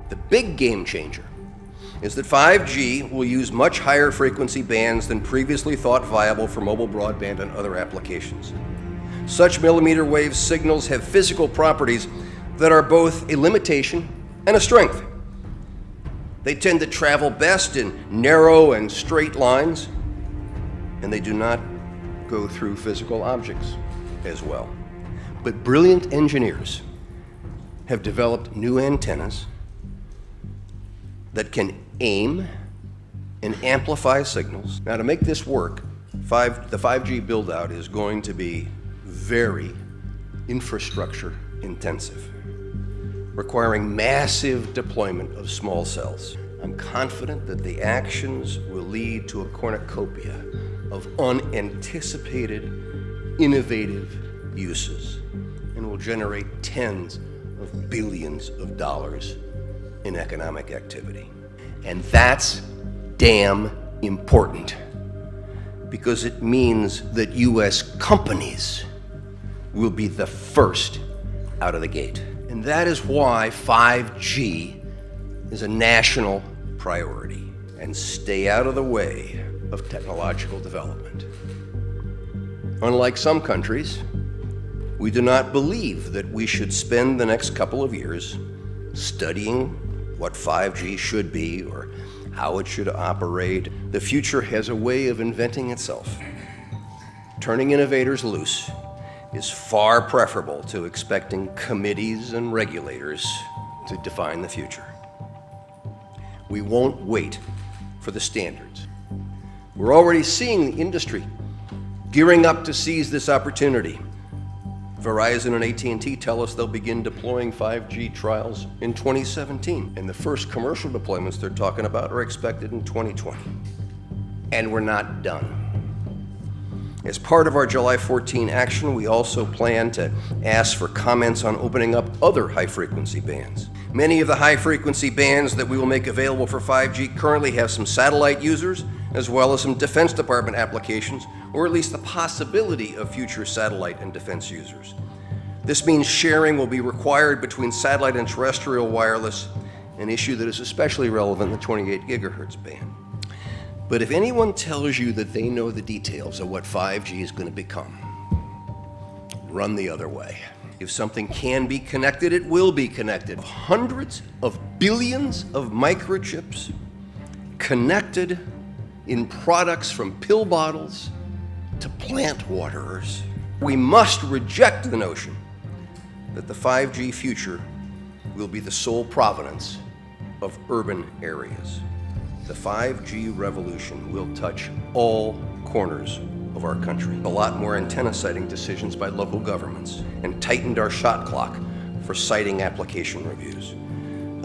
The big game changer is that 5G will use much higher frequency bands than previously thought viable for mobile broadband and other applications. Such millimeter wave signals have physical properties that are both a limitation and a strength. They tend to travel best in narrow and straight lines, and they do not go through physical objects as well. But brilliant engineers have developed new antennas that can aim and amplify signals. Now, to make this work, the 5G build-out is going to be very infrastructure intensive, requiring massive deployment of small cells. I'm confident that the actions will lead to a cornucopia of unanticipated, innovative uses and will generate tens of billions of dollars in economic activity. And that's damn important, because it means that U.S. companies will be the first out of the gate. And that is why 5G is a national priority. And stay out of the way of technological development. Unlike some countries, we do not believe that we should spend the next couple of years studying what 5G should be or how it should operate. The future has a way of inventing itself. Turning innovators loose is far preferable to expecting committees and regulators to define the future. We won't wait for the standards. We're already seeing the industry gearing up to seize this opportunity. Verizon and AT&T tell us they'll begin deploying 5G trials in 2017, and the first commercial deployments they're talking about are expected in 2020. And we're not done. As part of our July 14 action, we also plan to ask for comments on opening up other high-frequency bands. Many of the high-frequency bands that we will make available for 5G currently have some satellite users, as well as some Defense Department applications, or at least the possibility of future satellite and defense users. This means sharing will be required between satellite and terrestrial wireless, an issue that is especially relevant in the 28 gigahertz band. But if anyone tells you that they know the details of what 5G is going to become, run the other way. If something can be connected, it will be connected. Hundreds of billions of microchips connected in products from pill bottles to plant waterers. We must reject the notion that the 5G future will be the sole provenance of urban areas. The 5G revolution will touch all corners of our country. A lot more antenna siting decisions by local governments and tightened our shot clock for siting application reviews.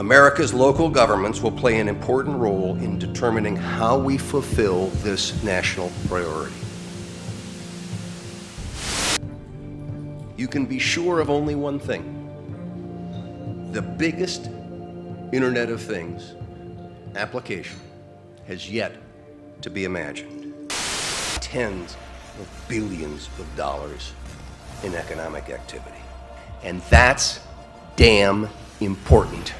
America's local governments will play an important role in determining how we fulfill this national priority. You can be sure of only one thing. The biggest Internet of Things application has yet to be imagined. Tens of billions of dollars in economic activity. And that's damn important.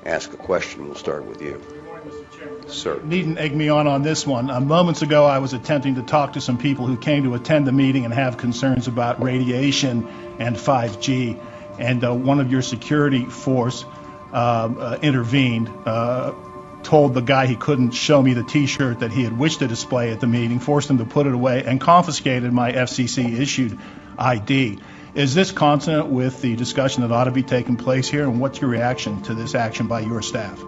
Ask a question. We'll start with you. Good morning, Mr. Chairman. Sir. You needn't egg me on this one. Moments ago, I was attempting to talk to some people who came to attend the meeting and have concerns about radiation and 5G. And one of your security force intervened, told the guy he couldn't show me the T-shirt that he had wished to display at the meeting, forced him to put it away, and confiscated my FCC-issued ID. Is this consonant with the discussion that ought to be taking place here, and what's your reaction to this action by your staff?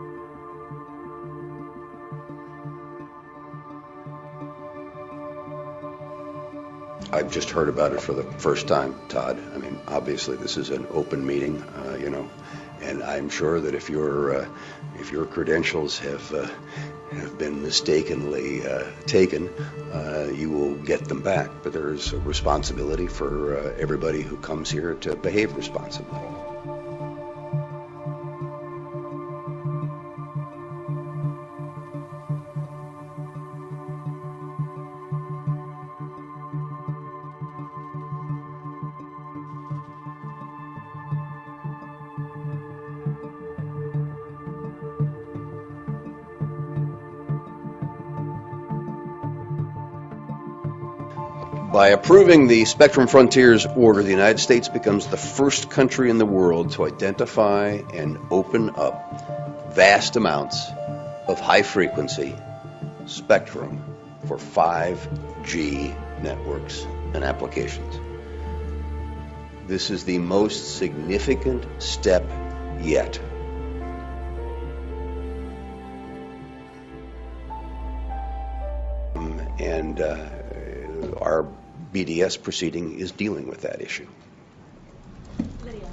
I've just heard about it for the first time, Todd. I mean, obviously this is an open meeting, and I'm sure that if your credentials have been mistakenly taken, you will get them back. But there's a responsibility for everybody who comes here to behave responsibly. By approving the Spectrum Frontiers Order, the United States becomes the first country in the world to identify and open up vast amounts of high-frequency spectrum for 5G networks and applications. This is the most significant step yet. And our BDS proceeding is dealing with that issue. Lydia.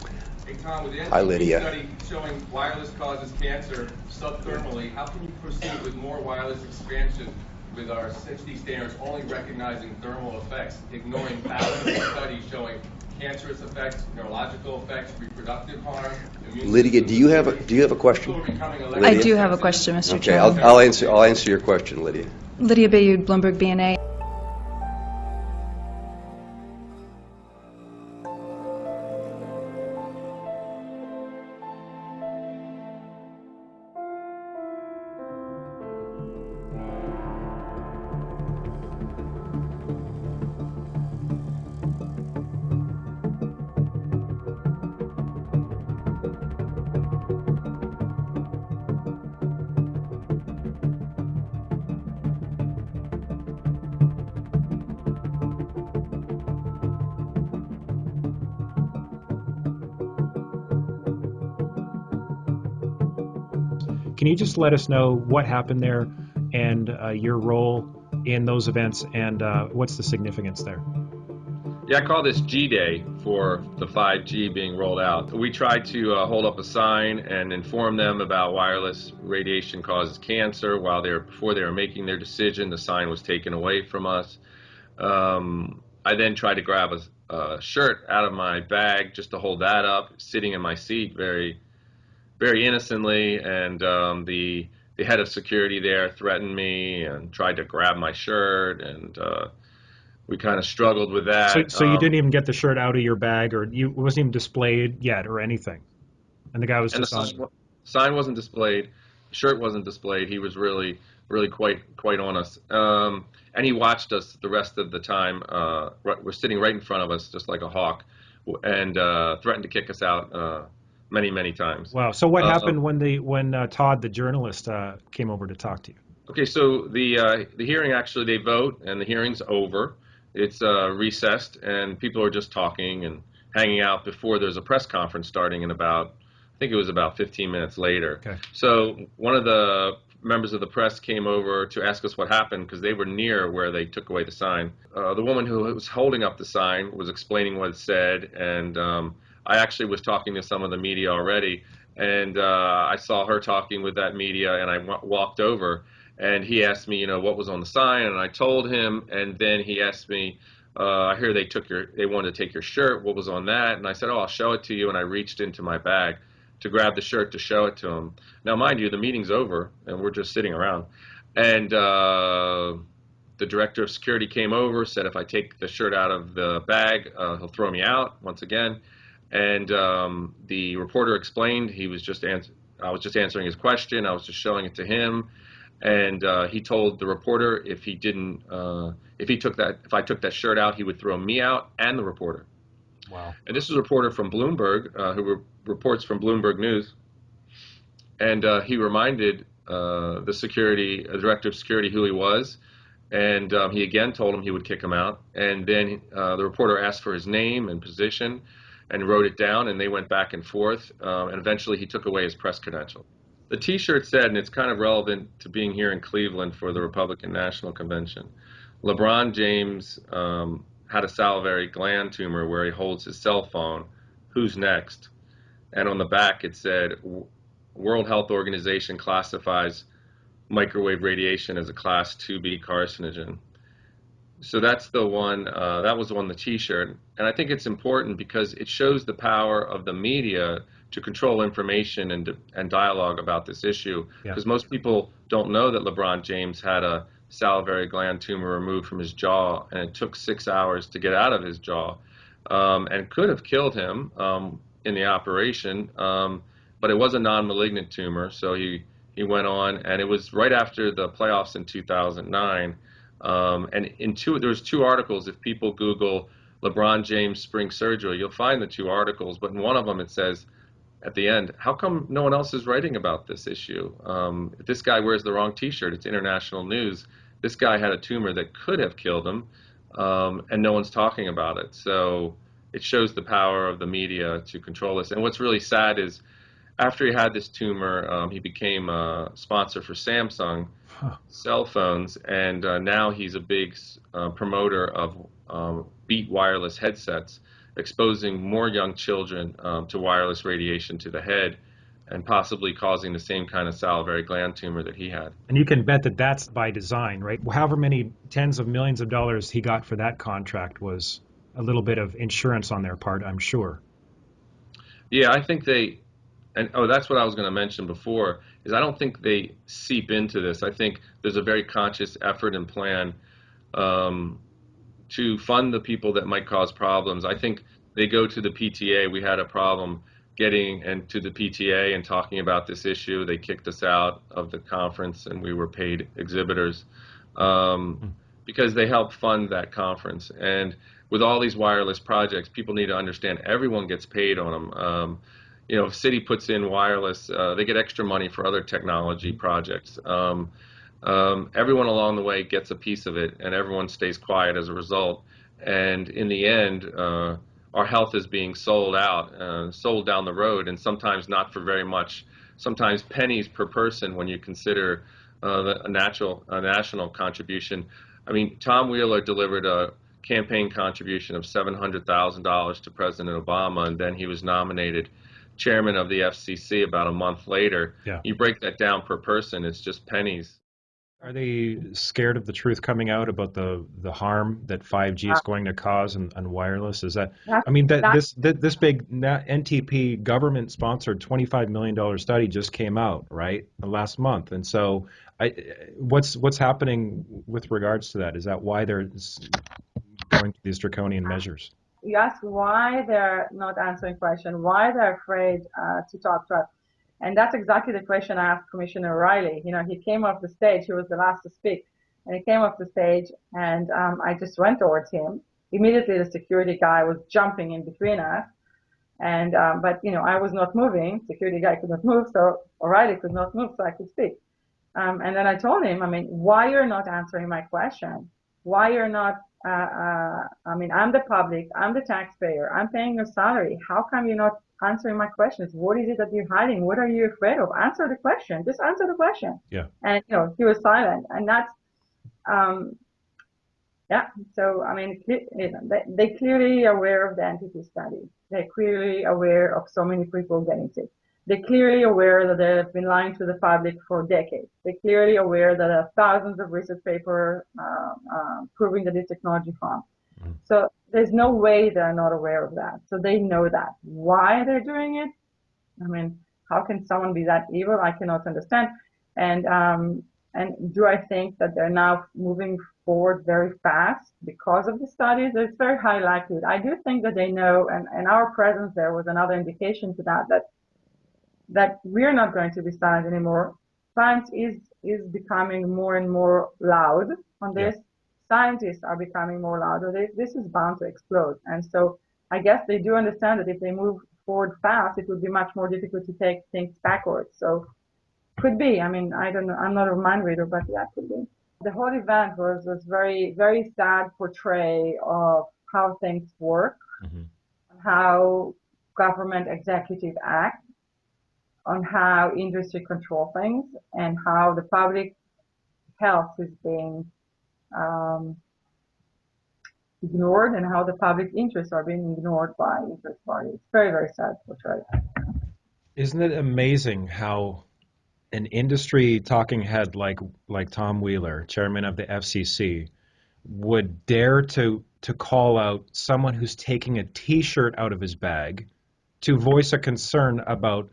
Hey Tom, with the Hi, Lydia. study showing wireless causes cancer subthermally, how can you proceed with more wireless expansion with our 60 standards only recognizing thermal effects, ignoring thousands of studies showing cancerous effects, neurological effects, reproductive harm? Lydia, do you have a question? I do have a question, Mr. Okay, Chairman. I'll answer your question, Lydia. Lydia Bayou, Bloomberg BNA. Can you just let us know what happened there and your role in those events and what's the significance there? Yeah, I call this G-Day for the 5G being rolled out. We tried to hold up a sign and inform them about wireless radiation causes cancer before they were making their decision. The sign was taken away from us. I then tried to grab a shirt out of my bag just to hold that up, sitting in my seat very innocently, and the head of security there threatened me and tried to grab my shirt, and we kind of struggled with that. So you didn't even get the shirt out of your bag, or it wasn't even displayed yet or anything, and the guy was just on. Sign wasn't displayed, shirt wasn't displayed. He was really quite on us, and he watched us the rest of the time. We're sitting right in front of us, just like a hawk, and threatened to kick us out many times. Wow. So what happened when Todd, the journalist, came over to talk to you? Okay, so the hearing, actually, they vote and the hearing's over. It's recessed and people are just talking and hanging out before there's a press conference starting in I think it was about 15 minutes later. Okay. So one of the members of the press came over to ask us what happened because they were near where they took away the sign. The woman who was holding up the sign was explaining what it said, and I actually was talking to some of the media already, and I saw her talking with that media, and I walked over, and he asked me, what was on the sign, and I told him, and then he asked me, I hear they wanted to take your shirt, what was on that? And I said, I'll show it to you, and I reached into my bag to grab the shirt to show it to him. Now, mind you, the meeting's over, and we're just sitting around, and the director of security came over, said if I take the shirt out of the bag, he'll throw me out once again. And the reporter explained I was just answering his question. I was just showing it to him, and he told the reporter if I took that shirt out, he would throw me out and the reporter. Wow. And this is a reporter from Bloomberg who reports from Bloomberg News, and he reminded the director of security who he was, and he again told him he would kick him out. And then the reporter asked for his name and position, and wrote it down, and they went back and forth, and eventually he took away his press credential. The T-shirt said, and it's kind of relevant to being here in Cleveland for the Republican National Convention, LeBron James had a salivary gland tumor where he holds his cell phone. Who's next? And on the back it said, World Health Organization classifies microwave radiation as a Class 2B carcinogen. So that's the one, that was on the T-shirt. And I think it's important because it shows the power of the media to control information and dialogue about this issue. Because most people don't know that LeBron James had a salivary gland tumor removed from his jaw, and it took 6 hours to get out of his jaw, and could have killed him in the operation. But it was a non-malignant tumor, so he went on, and it was right after the playoffs in 2009. And there was two articles. If people Google LeBron James spring surgery, you'll find the two articles. But in one of them, it says at the end, how come no one else is writing about this issue? If this guy wears the wrong T-shirt, it's international news. This guy had a tumor that could have killed him, and no one's talking about it. So it shows the power of the media to control this. And what's really sad is after he had this tumor, he became a sponsor for Samsung cell phones, and now he's a big promoter of Beat wireless headsets, exposing more young children to wireless radiation to the head and possibly causing the same kind of salivary gland tumor that he had. And you can bet that that's by design, right? However many tens of millions of dollars he got for that contract was a little bit of insurance on their part, I'm sure. Yeah, I think that's what I was going to mention before, is I don't think they seep into this. I think there's a very conscious effort and plan to fund the people that might cause problems. I think they go to the PTA. We had a problem getting into the PTA and talking about this issue. They kicked us out of the conference, and we were paid exhibitors because they helped fund that conference. And with all these wireless projects, people need to understand everyone gets paid on them. If Citi puts in wireless, they get extra money for other technology projects. Everyone along the way gets a piece of it, and everyone stays quiet as a result. And in the end, our health is being sold down the road, and sometimes not for very much, sometimes pennies per person when you consider a national contribution. I mean, Tom Wheeler delivered a campaign contribution of $700,000 to President Obama, and then he was nominated chairman of the FCC about a month later. Yeah. You break that down per person, it's just pennies. Are they scared of the truth coming out about the harm that 5G is going to cause on wireless? Is that, I mean, this big NTP government-sponsored $25 million study just came out, right, last month, and so what's happening with regards to that? Is that why they're going to these draconian measures? You ask why they're not answering questions, why they're afraid to talk to us. And that's exactly the question I asked Commissioner Riley. He came off the stage, he was the last to speak, and he came off the stage, and I just went towards him. Immediately, the security guy was jumping in between us, and but I was not moving. Security guy could not move, so O'Reilly could not move, so I could speak. And then I told him, why you're not answering my question? Why you're not? I'm the public, I'm the taxpayer, I'm paying your salary. How come you're not answering my questions? What is it that you're hiding? What are you afraid of? Answer the question. Just answer the question. Yeah. And he was silent, and that's yeah. So they clearly aware of the NTP study. They're clearly aware of so many people getting sick. They're clearly aware that they've been lying to the public for decades. They're clearly aware that there are thousands of research papers proving that this technology harms. Mm-hmm. So there's no way they're not aware of that. So they know that. Why they're doing it? How can someone be that evil? I cannot understand. And do I think that they're now moving forward very fast because of the studies? There's very high likelihood. I do think that they know, and our presence there was another indication to that we're not going to be silent anymore. Science is becoming more and more loud on this. Yeah. Scientists are becoming more loud. This is bound to explode. And so I guess they do understand that if they move forward fast, it would be much more difficult to take things backwards. So could be. I don't know. I'm not a mind reader, but yeah, could be. The whole event was very, very sad portray of how things work, mm-hmm. how government executive act, on how industry control things, and how the public health is being ignored, and how the public interests are being ignored by interest parties. Very, very sad portrayal. Isn't it amazing how an industry talking head like Tom Wheeler, chairman of the FCC, would dare to call out someone who's taking a T-shirt out of his bag to voice a concern about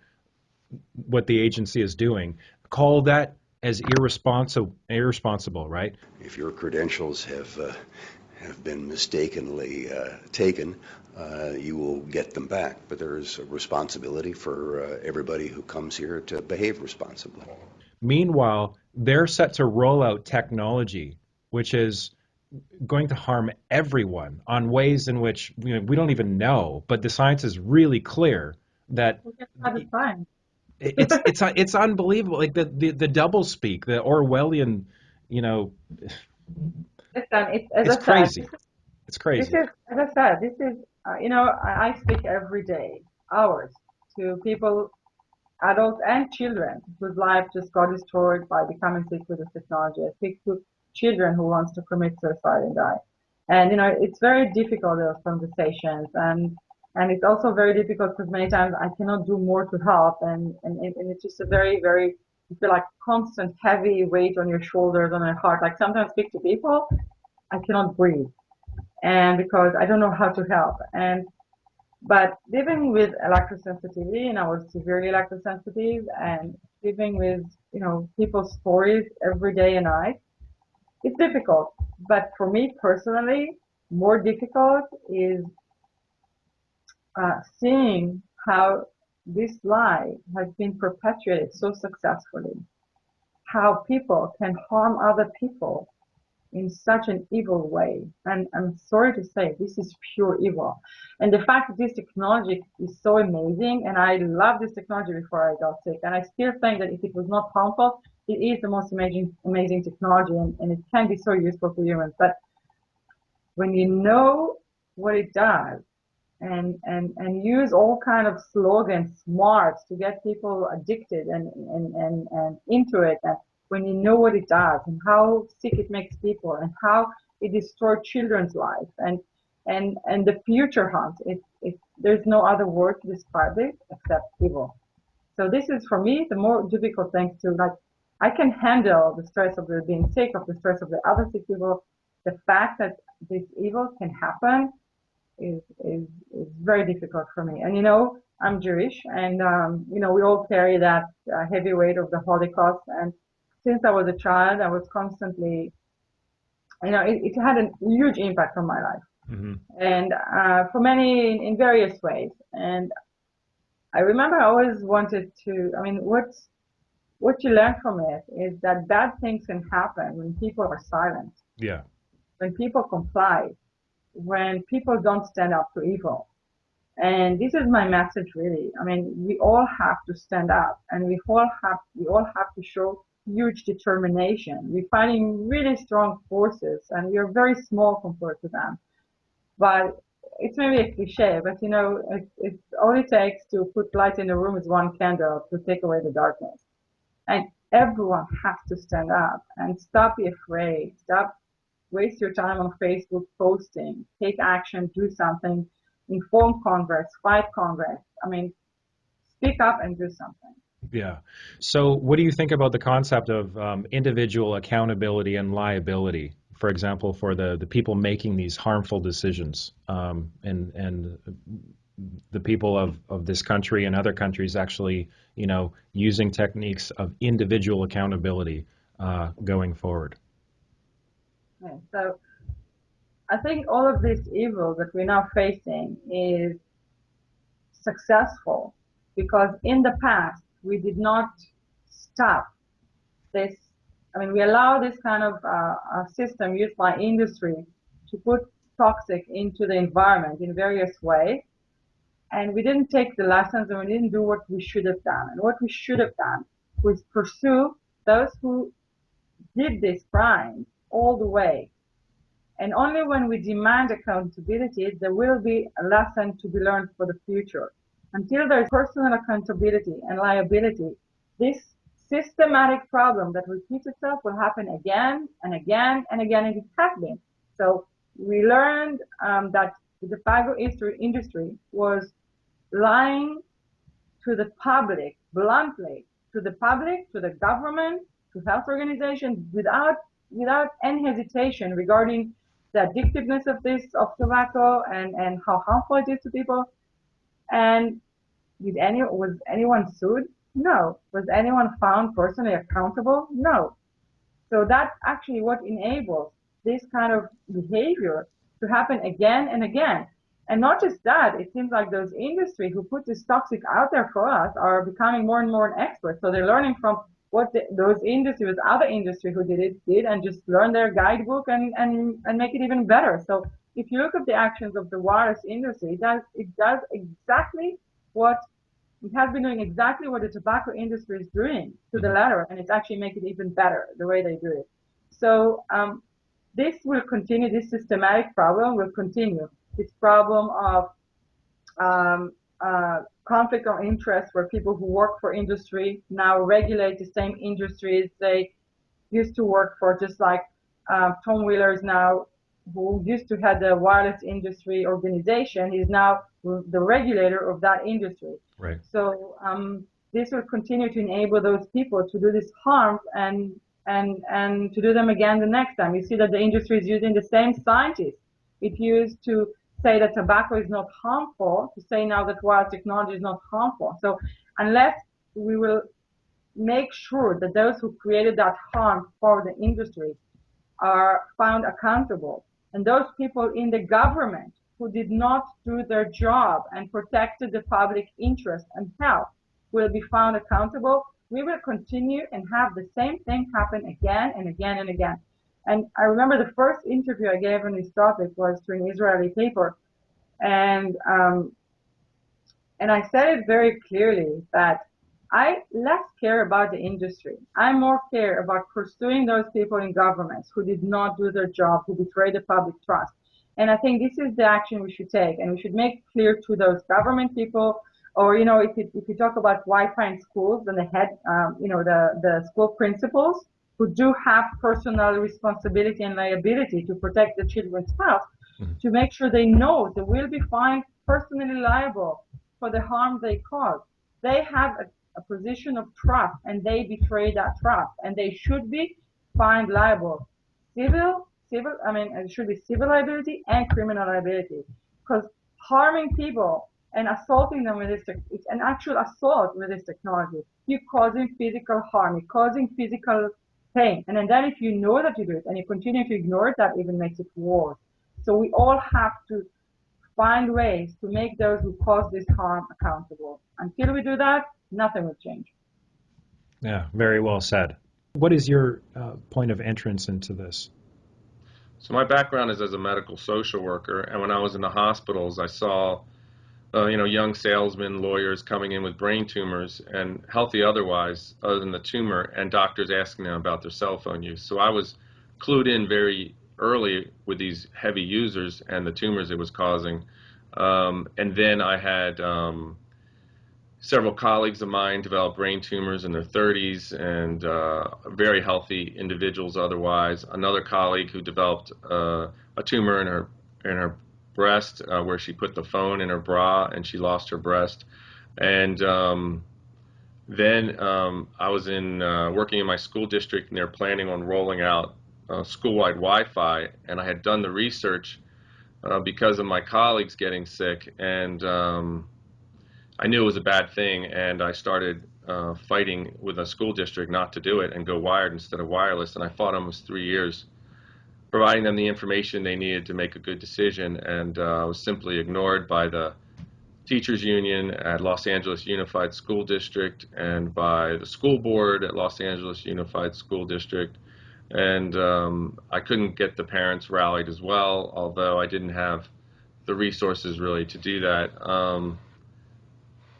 what the agency is doing, call that as irresponsible, right? If your credentials have been mistakenly taken, you will get them back. But there is a responsibility for everybody who comes here to behave responsibly. Meanwhile, they're set to roll out technology which is going to harm everyone on ways in which we don't even know, but the science is really clear that We can have it fine. it's unbelievable. Like the double speak, the Orwellian, you know, Listen, it's, as it's I said, crazy. It's this crazy. is, as I said, this is, I speak every day, hours, to people, adults and children whose life just got destroyed by becoming sick with this technology. I speak to children who wants to commit suicide and die. And, it's very difficult, those conversations. And it's also very difficult because many times I cannot do more to help. And it's just a very, very, you feel like constant heavy weight on your shoulders, on your heart. Like sometimes I speak to people, I cannot breathe. And because I don't know how to help. But living with electrosensitivity, and I was severely electrosensitive, and living with, people's stories every day and night, it's difficult. But for me personally, more difficult is seeing how this lie has been perpetuated so successfully, how people can harm other people in such an evil way. And I'm sorry to say, this is pure evil. And the fact that this technology is so amazing, and I love this technology before I got sick, and I still think that if it was not harmful, it is the most amazing technology, and it can be so useful for humans. But when you know what it does, and use all kind of slogans, smarts, to get people addicted and into it. And when you know what it does and how sick it makes people and how it destroys children's life and the future hunt, there's no other word to describe it except evil. So this is for me the more difficult thing to like. I can handle the stress of the being sick, of the stress of the other sick people. The fact that this evil can happen is very difficult for me. And I'm Jewish, and we all carry that heavy weight of the Holocaust. And since I was a child, I was constantly, it had a huge impact on my life, Hmm. and for many in various ways. And I remember I always wanted to. I mean, what you learn from it is that bad things can happen when people are silent, Yeah. when people comply, when people don't stand up to evil. And this is my message really. I mean, we all have to stand up, and we all have to show huge determination. We're fighting really strong forces, and we are very small compared to them. But it's maybe a cliche, but it all it takes to put light in the room is one candle to take away the darkness. And everyone has to stand up and stop be afraid. Stop waste your time on Facebook posting. Take action, do something, inform Congress, fight Congress. I mean, speak up and do something. Yeah. So, what do you think about the concept of individual accountability and liability? For example, for the people making these harmful decisions, and the people of this country and other countries actually, using techniques of individual accountability going forward. Okay, so I think all of this evil that we're now facing is successful because in the past we did not stop this. I mean, we allow this kind of system used by industry to put toxic into the environment in various ways, and we didn't take the lessons and we didn't do what we should have done. And what we should have done was pursue those who did this crime all the way. And only when we demand accountability, there will be a lesson to be learned for the future. Until there's personal accountability and liability, this systematic problem that repeats itself will happen again and again and again, and it has been. So we learned that the tobacco industry was lying to the public, bluntly, to the public, to the government, to health organizations, without any hesitation regarding the addictiveness of tobacco and how harmful it is to people. And was anyone sued? No. Was anyone found personally accountable? No. So that's actually what enables this kind of behavior to happen again and again. And not just that, it seems like those industry who put this toxic out there for us are becoming more and more an expert. So they're learning from what those industries, other industry who did it did, and just learn their guidebook and make it even better. So if you look at the actions of the wireless industry, it does exactly what it has been doing, exactly what the tobacco industry is doing to the letter, and it's actually making it even better the way they do it. So this will continue. This systematic problem will continue. This problem of um, conflict of interest, where people who work for industry now regulate the same industries they used to work for, just like Tom Wheeler is now, who used to have the wireless industry organization, is now the regulator of that industry. Right. So this will continue to enable those people to do this harm and to do them again the next time. You see that the industry is using the same scientists it used to say that tobacco is not harmful, to say now that wireless technology is not harmful. So unless we will make sure that those who created that harm for the industry are found accountable, and those people in the government who did not do their job and protected the public interest and health will be found accountable, we will continue and have the same thing happen again and again and again. And I remember the first interview I gave on this topic was to an Israeli paper, and I said it very clearly that I less care about the industry. I more care about pursuing those people in governments who did not do their job, who betrayed the public trust. And I think this is the action we should take, and we should make clear to those government people, or if you talk about Wi-Fi in schools, then the head, the school principals who do have personal responsibility and liability to protect the children's health, to make sure they know they will be fined personally liable for the harm they cause. They have a position of trust, and they betray that trust, and they should be fined liable. It should be civil liability and criminal liability, because harming people and assaulting them with this, it's an actual assault with this technology. You're causing physical harm, you're causing physical pain, and then if you know that you do it and you continue to ignore it, that even makes it worse. So we all have to find ways to make those who cause this harm accountable. Until we do that, nothing will change. Yeah, very well said. What is your point of entrance into this? So my background is as a medical social worker, and when I was in the hospitals, I saw, young salesmen, lawyers coming in with brain tumors and healthy otherwise, other than the tumor, and doctors asking them about their cell phone use. So I was clued in very early with these heavy users and the tumors it was causing. And then I had several colleagues of mine develop brain tumors in their 30s, and very healthy individuals otherwise. Another colleague who developed a tumor in her breast, where she put the phone in her bra and she lost her breast. And then I was working in my school district, and they're planning on rolling out school-wide Wi-Fi, and I had done the research because of my colleagues getting sick, and I knew it was a bad thing, and I started fighting with a school district not to do it and go wired instead of wireless, and I fought almost 3 years, providing them the information they needed to make a good decision, and I was simply ignored by the teachers union at Los Angeles Unified School District and by the school board at Los Angeles Unified School District. And I couldn't get the parents rallied as well, although I didn't have the resources really to do that.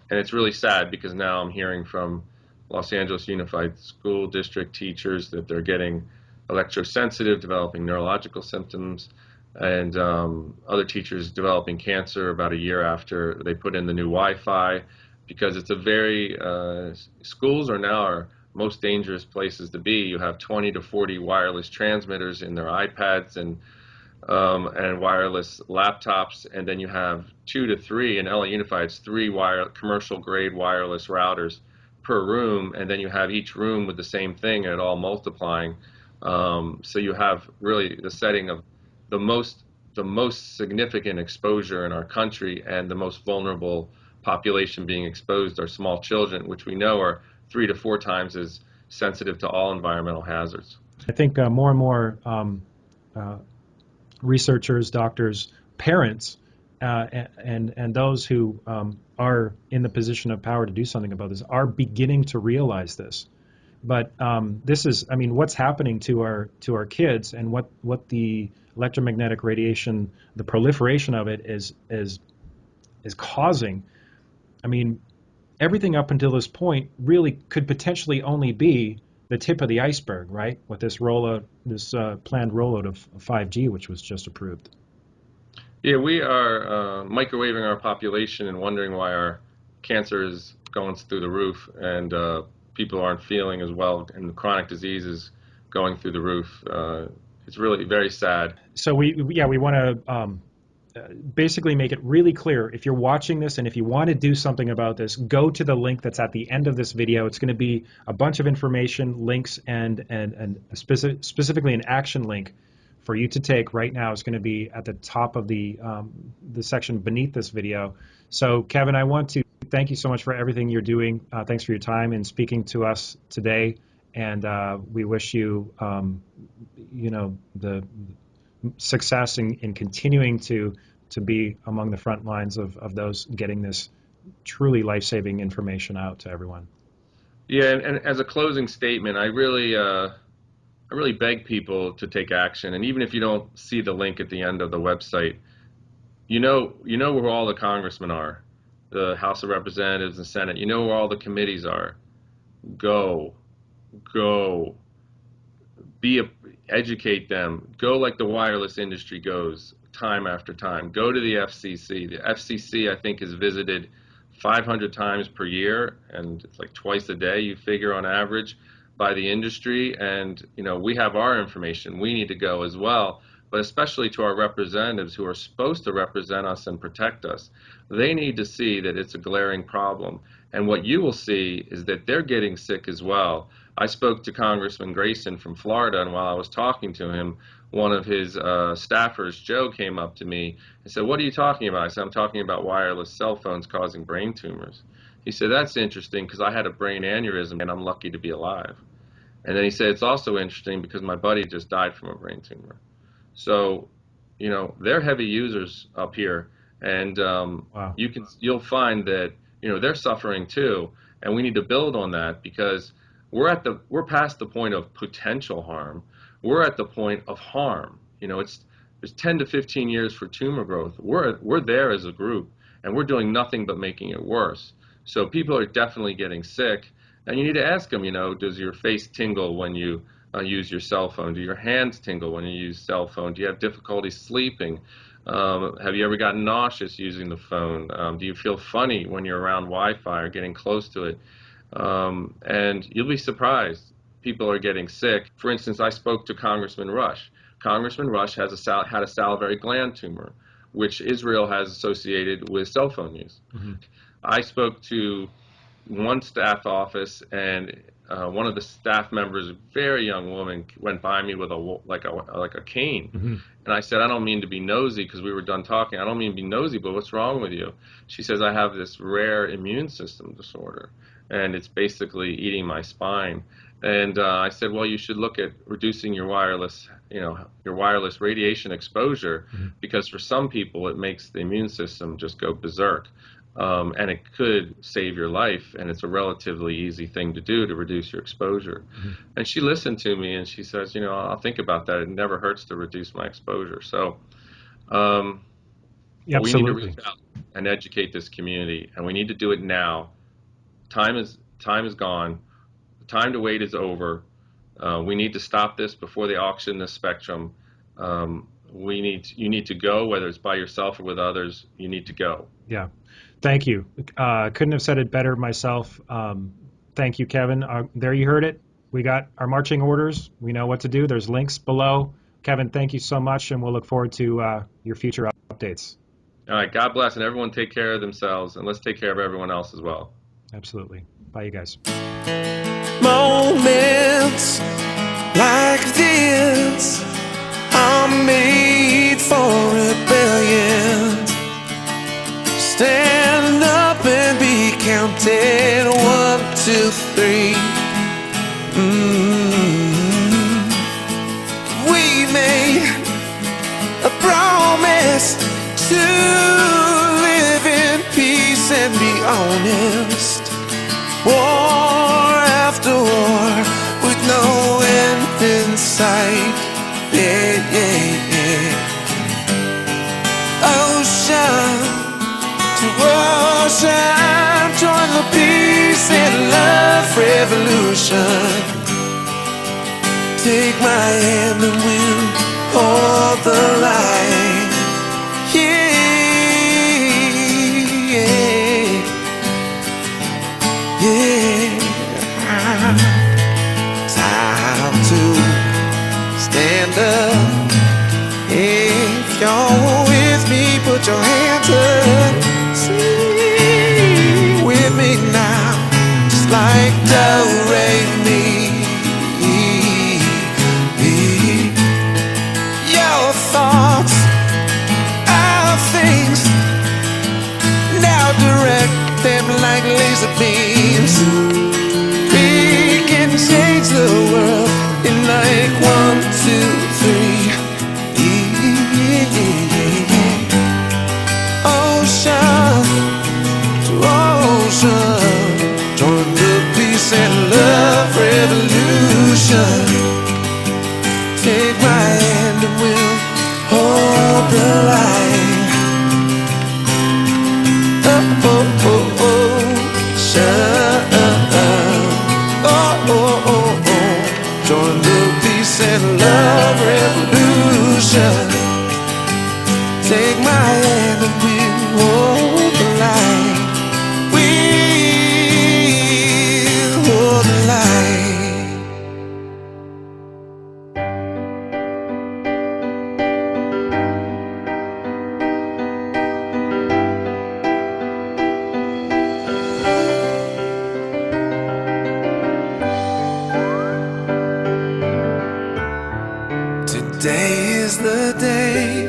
And it's really sad, because now I'm hearing from Los Angeles Unified School District teachers that they're getting electrosensitive, developing neurological symptoms, and other teachers developing cancer about a year after they put in the new Wi-Fi, because it's a very, schools are now our most dangerous places to be. You have 20 to 40 wireless transmitters in their iPads and wireless laptops, and then you have 2 to 3 in LA Unified. It's 3 commercial grade wireless routers per room, and then you have each room with the same thing, and it all multiplying. So you have really the setting of the most significant exposure in our country, and the most vulnerable population being exposed are small children, which we know are 3 to 4 times as sensitive to all environmental hazards. I think more and more researchers, doctors, parents, and those who are in the position of power to do something about this are beginning to realize this, But this is, I mean, what's happening to our kids, and what the electromagnetic radiation, the proliferation of it is causing. I mean, everything up until this point really could potentially only be the tip of the iceberg, right? With this rollout, this planned rollout of 5G, which was just approved. Yeah, we are microwaving our population and wondering why our cancer is going through the roof, and people aren't feeling as well, and chronic diseases going through the roof. It's really very sad. So we want to basically make it really clear. If you're watching this and if you want to do something about this, go to the link that's at the end of this video. It's going to be a bunch of information, links, and specifically an action link for you to take right now. Is going to be at the top of the section beneath this video. So Kevin, I want to thank you so much for everything you're doing. Thanks for your time and speaking to us today. And we wish you, the success in continuing to be among the front lines of those getting this truly life-saving information out to everyone. Yeah, and as a closing statement, I really beg people to take action. And even if you don't see the link at the end of the website, you know where all the congressmen are, the House of Representatives and Senate. You know where all the committees are. Go, educate them. Go like the wireless industry goes time after time. Go to the FCC. The FCC, I think, is visited 500 times per year, and it's like twice a day, you figure, on average, by the industry. And we have our information. We need to go as well, but especially to our representatives who are supposed to represent us and protect us. They need to see that it's a glaring problem. And what you will see is that they're getting sick as well. I spoke to Congressman Grayson from Florida, and while I was talking to him, one of his staffers, Joe, came up to me and said, "What are you talking about?" I said, "I'm talking about wireless cell phones causing brain tumors." He said, "That's interesting because I had a brain aneurysm and I'm lucky to be alive." And then he said, "It's also interesting because my buddy just died from a brain tumor." So, they're heavy users up here, and Wow. you'll find that they're suffering too, and we need to build on that because we're past the point of potential harm. We're at the point of harm. There's 10 to 15 years for tumor growth. We're there as a group, and we're doing nothing but making it worse. So people are definitely getting sick, and you need to ask them, does your face tingle when you use your cell phone? Do your hands tingle when you use cell phone? Do you have difficulty sleeping? Have you ever gotten nauseous using the phone? Do you feel funny when you're around Wi-Fi or getting close to it? And you'll be surprised. People are getting sick. For instance, I spoke to Congressman Rush. Congressman Rush had a salivary gland tumor, which Israel has associated with cell phone use. Mm-hmm. I spoke to one staff office, and one of the staff members, a very young woman, went by me with a cane. Mm-hmm. And I said, "I don't mean to be nosy," because we were done talking. "I don't mean to be nosy, but what's wrong with you?" She says, "I have this rare immune system disorder, and it's basically eating my spine." And I said, "Well, you should look at reducing your wireless radiation exposure, Mm-hmm. because for some people it makes the immune system just go berserk. And it could save your life, and it's a relatively easy thing to do to reduce your exposure." Mm-hmm. And she listened to me, and she says, "I'll think about that. It never hurts to reduce my exposure." So we need to reach out and educate this community, and we need to do it now. Time is gone. The time to wait is over. We need to stop this before they auction this spectrum. You need to go, whether it's by yourself or with others. You need to go. Yeah. Thank you. Couldn't have said it better myself. Thank you, Kevin. There you heard it. We got our marching orders. We know what to do. There's links below. Kevin, thank you so much, and we'll look forward to your future updates. All right. God bless, and everyone take care of themselves, and let's take care of everyone else as well. Absolutely. Bye, you guys. Moments like this are made for rebellion. Stand up and be counted. 1, 2, 3. We made a promise to live in peace and be honest. War after war, in sight. Yeah, yeah, yeah. Ocean to ocean, join the peace and love revolution. Take my hand and we'll hold the line. Yeah, yeah, yeah. Time to stand up. If you're with me, put your hands up. Sing with me now, just like the rain. Your thoughts, our things, now direct them like laser beams. We can change the world in like 1, 2, 3. Ocean to ocean, join the peace and love revolution. Take my hand and we'll hold the line. Oh, oh, oh, oh, shine. Oh, oh, oh, oh, join the peace and love revolution. Take my hand and we'll hold the line. We'll hold the line. Today is the day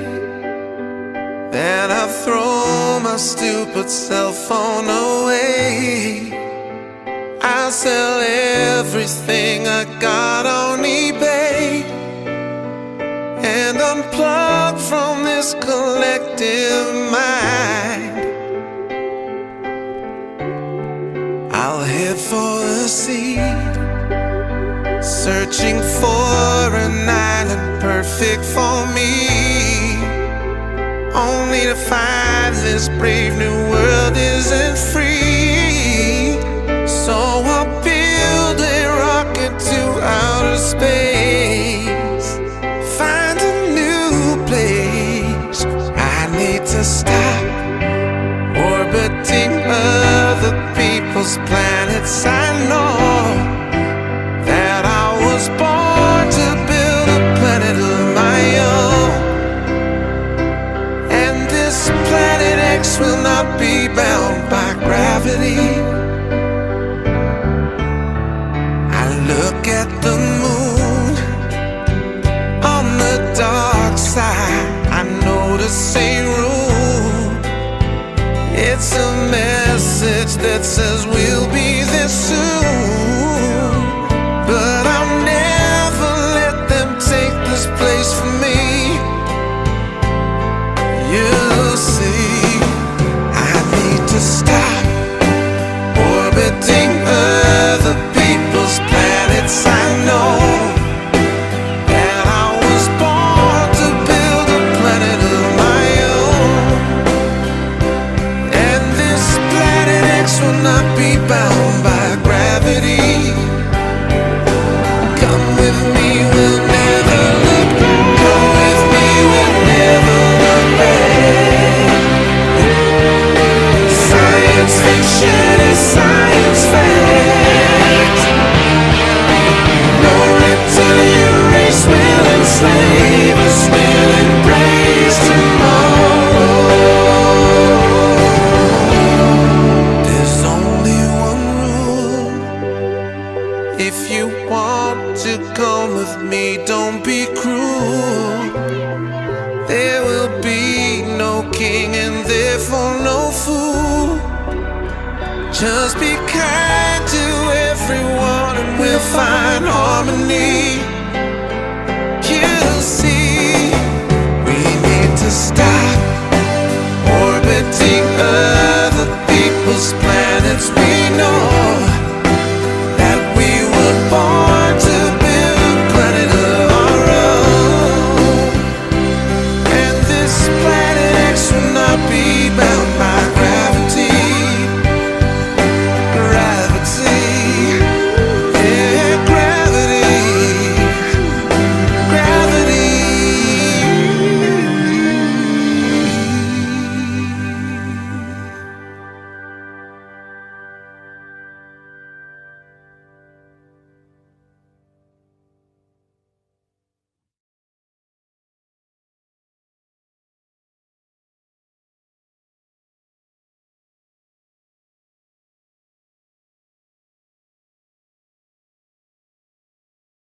that I throw my stupid cell phone away. I sell everything I got on eBay and unplug from this collective mind. I'll head for the sea, searching for an island perfect for me, only to find this brave new world isn't free. So I'll build a rocket to outer space, find a new place. I need to stop orbiting other people's planets. I know that I was born to build a planet of my own, and this planet X will not be bound by gravity. I look at the moon on the dark side. I notice a room. It's a message that says we'll be there soon. But I'll never let them take this place from me. You see, I need to stop orbiting other people's planets. I know that I was born to build a planet of my own, and this planet X will not be bound by gravity. Come with me, we'll never look back. Come with me, we'll never look back. Science fiction is science fact. No reptilian race will enslave us. We'll embrace tomorrow. There's only one rule. If you want to come with me, don't be cruel. There will be no king and therefore no fool. Just be kind to everyone and we'll find harmony.